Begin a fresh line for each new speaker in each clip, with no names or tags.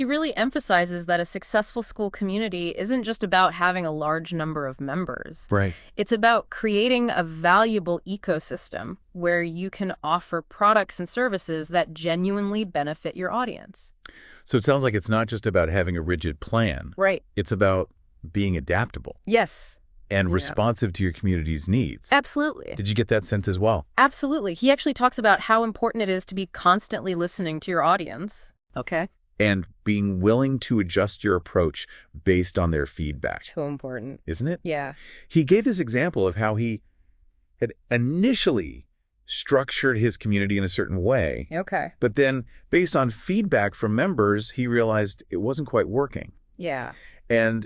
He really emphasizes that a successful school community isn't just about having a large number of members.
Right.
It's about creating a valuable ecosystem where you can offer products and services that genuinely benefit your audience.
So it sounds like it's not just about having a rigid plan.
Right.
It's about being adaptable
Yes.
and
Yeah.
responsive to your community's needs.
Absolutely.
Did you get that sense as well?
Absolutely. He actually talks about how important it is to be constantly listening to your audience. Okay.
And being willing to adjust your approach based on their feedback,
So important.
isn't it?
Yeah.
He gave this example of how he had initially structured his community in a certain way,
Okay.
but then based on feedback from members, he realized it wasn't quite working.
Yeah.
And,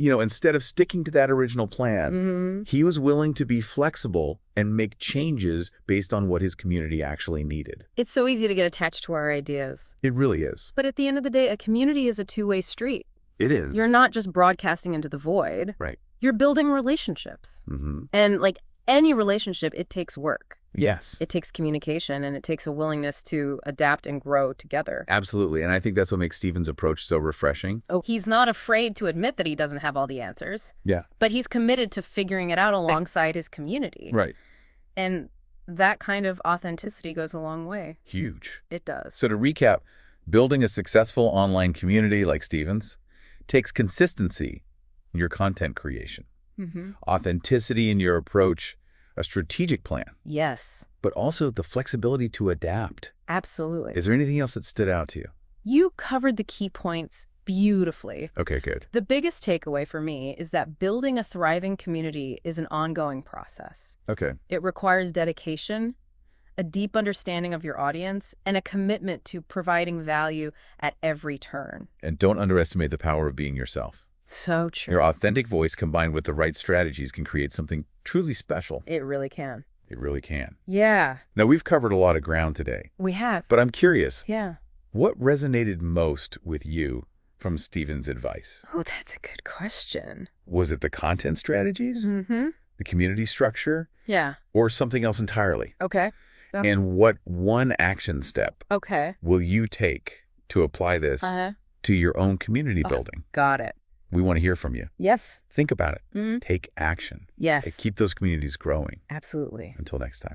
instead of sticking to that original plan, he was willing to be flexible and make changes based on what his community actually needed.
It's so easy to get attached to our ideas.
It really is.
But at the end of the day, a community is a two-way street.
It is.
You're not just broadcasting into the void.
Right.
You're building relationships.
Mm-hmm.
And like any relationship, it takes work.
Yes.
It takes communication, and it takes a willingness to adapt and grow together.
Absolutely. And I think that's what makes Stephen's approach so refreshing.
Oh, he's not afraid to admit that he doesn't have all the answers,
Yeah.
but he's committed to figuring it out alongside his community.
Right.
And that kind of authenticity goes a long way.
Huge.
It does.
So to recap, building a successful online community like Stephen's takes consistency in your content creation, authenticity in your approach, a strategic plan,
Yes,
but also the flexibility to adapt.
absolutely.
Is there anything else that stood out to you?
You covered the key points beautifully.
Okay, good.
The biggest takeaway for me is that building a thriving community is an ongoing process.
Okay.
It requires dedication, a deep understanding of your audience, and a commitment to providing value at every turn.
And don't underestimate the power of being yourself.
So true.
Your authentic voice combined with the right strategies can create something truly special.
It really can.
It really can.
Yeah,
Now, we've covered a lot of ground today,
we have.
but I'm curious,
Yeah.
what resonated most with you from Stephen's advice?
Oh, that's a good question.
Was it the content strategies,
Mm-hmm.
the community structure,
Yeah.
or something else entirely?
Okay. Yeah.
And what one action step
Okay.
will you take to apply this
Uh-huh.
to your own community building?
Got it.
We want to hear from you.
Yes.
Think about it.
Mm-hmm.
Take action.
Yes.
Keep those communities growing.
Absolutely.
Until next time.